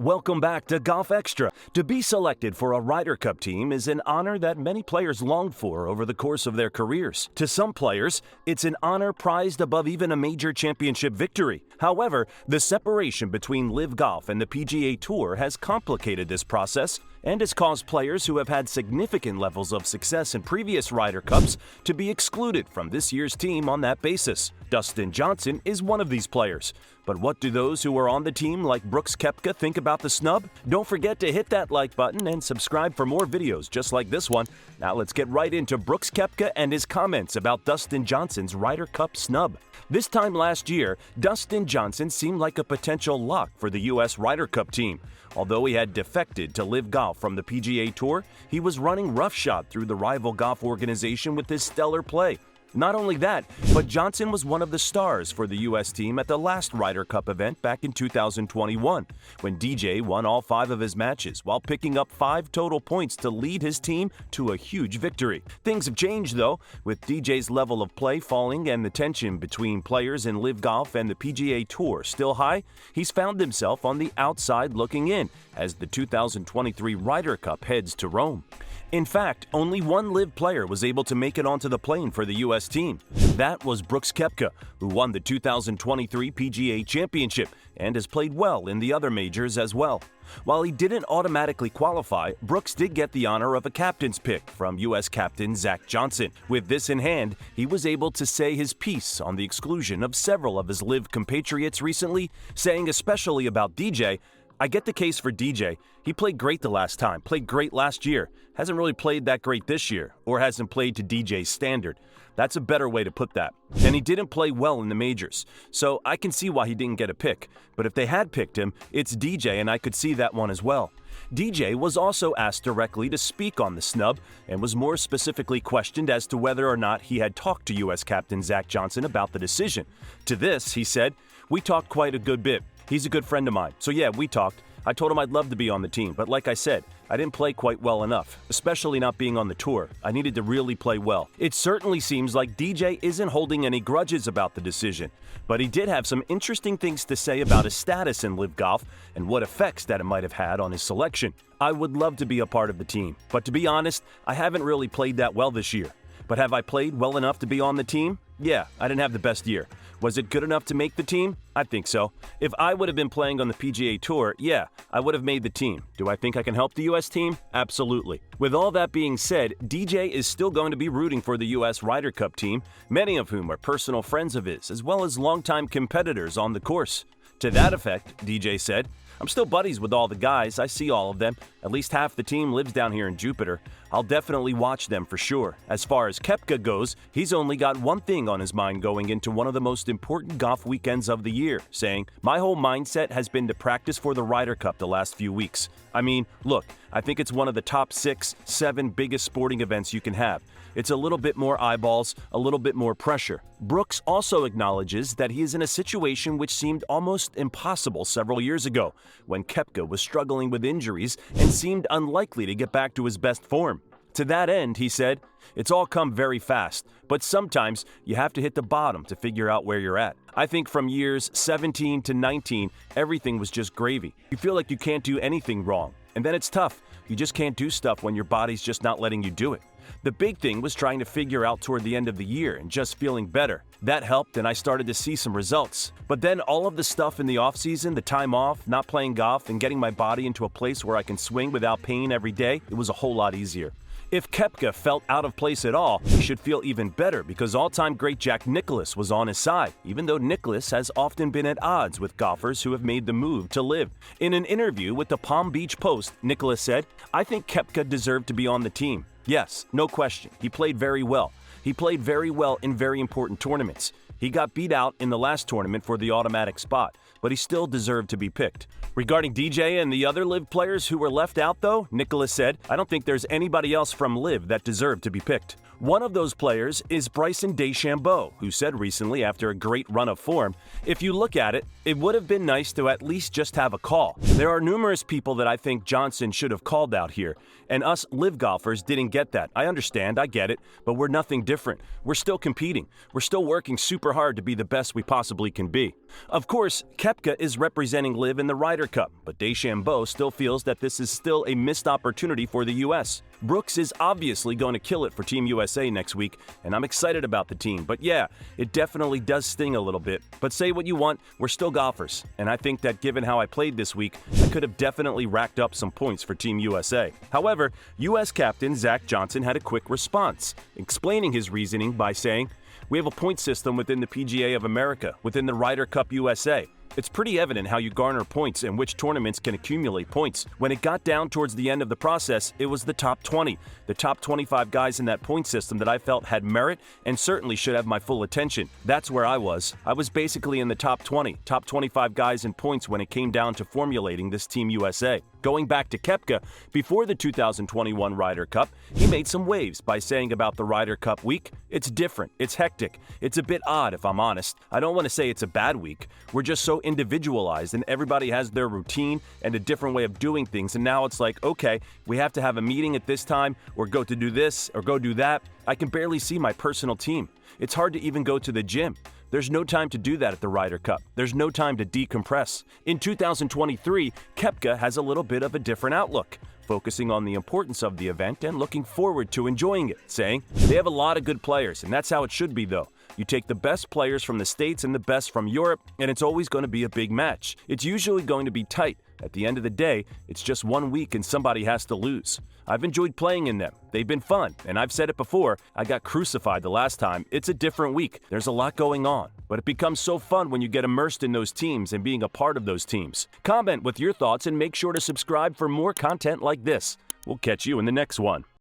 Welcome back to Golf Extra. To be selected for a Ryder Cup team is an honor that many players longed for over the course of their careers. To some players, it's an honor prized above even a major championship victory. However, the separation between LIV Golf and the PGA Tour has complicated this process and has caused players who have had significant levels of success in previous Ryder Cups to be excluded from this year's team on that basis. Dustin Johnson is one of these players. But what do those who are on the team like Brooks Koepka think about the snub? Don't forget to hit that like button and subscribe for more videos just like this one. Now let's get right into Brooks Koepka and his comments about Dustin Johnson's Ryder Cup snub. This time last year, Dustin Johnson seemed like a potential lock for the U.S. Ryder Cup team. Although he had defected to LIV Golf from the PGA Tour, he was running roughshod through the rival golf organization with his stellar play. Not only that, but Johnson was one of the stars for the U.S. team at the last Ryder Cup event back in 2021, when DJ won all 5 of his matches while picking up 5 total points to lead his team to a huge victory. Things have changed, though, with DJ's level of play falling and the tension between players in LIV Golf and the PGA Tour still high. He's found himself on the outside looking in as the 2023 Ryder Cup heads to Rome. In fact, only one LIV player was able to make it onto the plane for the U.S. team. That was Brooks Koepka, who won the 2023 PGA Championship and has played well in the other majors as well. While he didn't automatically qualify, Brooks did get the honor of a captain's pick from U.S. captain Zach Johnson. With this in hand, he was able to say his piece on the exclusion of several of his LIV compatriots recently, saying especially about DJ, "I get the case for DJ. He played great the last time, played great last year, hasn't really played that great this year, or hasn't played to DJ's standard. That's a better way to put that. And he didn't play well in the majors, so I can see why he didn't get a pick. But if they had picked him, it's DJ, and I could see that one as well." DJ was also asked directly to speak on the snub and was more specifically questioned as to whether or not he had talked to U.S. captain Zach Johnson about the decision. To this, he said, "We talked quite a good bit. He's a good friend of mine, so yeah, we talked. I told him I'd love to be on the team, but like I said, I didn't play quite well enough, especially not being on the tour. I needed to really play well." It certainly seems like DJ isn't holding any grudges about the decision, but he did have some interesting things to say about his status in LIV Golf and what effects that it might have had on his selection. "I would love to be a part of the team, but to be honest, I haven't really played that well this year. But have I played well enough to be on the team? Yeah, I didn't have the best year. Was it good enough to make the team? I think so. If I would have been playing on the PGA Tour, yeah, I would have made the team. Do I think I can help the U.S. team? Absolutely." With all that being said, DJ is still going to be rooting for the U.S. Ryder Cup team, many of whom are personal friends of his, as well as longtime competitors on the course. To that effect, DJ said, "I'm still buddies with all the guys. I see all of them. At least half the team lives down here in Jupiter. I'll definitely watch them for sure." As far as Koepka goes, he's only got one thing on his mind going into one of the most important golf weekends of the year, saying, "My whole mindset has been to practice for the Ryder Cup the last few weeks. I mean, look, I think it's one of the top 6, 7 biggest sporting events you can have. It's a little bit more eyeballs, a little bit more pressure." Brooks also acknowledges that he is in a situation which seemed almost impossible several years ago, when Koepka was struggling with injuries and seemed unlikely to get back to his best form. To that end, he said, "It's all come very fast, but sometimes you have to hit the bottom to figure out where you're at. I think from years 17 to 19, everything was just gravy. You feel like you can't do anything wrong, and then it's tough. You just can't do stuff when your body's just not letting you do it. The big thing was trying to figure out toward the end of the year and just feeling better. That helped, and I started to see some results. But then all of the stuff in the offseason, the time off, not playing golf, and getting my body into a place where I can swing without pain every day, it was a whole lot easier." If Koepka felt out of place at all, he should feel even better because all-time great Jack Nicklaus was on his side, even though Nicklaus has often been at odds with golfers who have made the move to LIV. In an interview with the Palm Beach Post, Nicklaus said, "I think Koepka deserved to be on the team. Yes, no question. He played very well. He played very well in very important tournaments. He got beat out in the last tournament for the automatic spot, but he still deserved to be picked." Regarding DJ and the other LIV players who were left out, though, Nicklaus said, "I don't think there's anybody else from LIV that deserved to be picked." One of those players is Bryson DeChambeau, who said recently after a great run of form, "If you look at it, it would have been nice to at least just have a call. There are numerous people that I think Johnson should have called out here, and us LIV golfers didn't get that. I understand, I get it, but we're nothing different. We're still competing. We're still working super hard to be the best we possibly can be." Of course, Koepka Koepka is representing LIV in the Ryder Cup, but DeChambeau still feels that this is still a missed opportunity for the U.S. Brooks is obviously going to kill it for Team USA next week, and I'm excited about the team. But yeah, it definitely does sting a little bit. But say what you want, we're still golfers, and I think that given how I played this week, I could have definitely racked up some points for Team USA. However, U.S. captain Dustin Johnson had a quick response, explaining his reasoning by saying, "We have a point system within the PGA of America, within the Ryder Cup USA. It's pretty evident how you garner points and which tournaments can accumulate points. When it got down towards the end of the process, it was the top 20, the top 25 guys in that point system that I felt had merit and certainly should have my full attention. That's where I was. I was basically in the top 20, top 25 guys in points when it came down to formulating this Team USA." Going back to Koepka, before the 2021 Ryder Cup, he made some waves by saying about the Ryder Cup week, "It's different, it's hectic, it's a bit odd if I'm honest. I don't want to say it's a bad week. We're just so individualized and everybody has their routine and a different way of doing things, and now it's like, okay, we have to have a meeting at this time or go to do this or go do that. I can barely see my personal team. It's hard to even go to the gym. There's no time to do that at the Ryder Cup. There's no time to decompress." In 2023, Koepka has a little bit of a different outlook, focusing on the importance of the event and looking forward to enjoying it, saying, "They have a lot of good players, and that's how it should be though. You take the best players from the States and the best from Europe, and it's always going to be a big match. It's usually going to be tight. At the end of the day, it's just 1 week and somebody has to lose. I've enjoyed playing in them. They've been fun, and I've said it before, I got crucified the last time. It's a different week. There's a lot going on, but it becomes so fun when you get immersed in those teams and being a part of those teams." Comment with your thoughts and make sure to subscribe for more content like this. We'll catch you in the next one.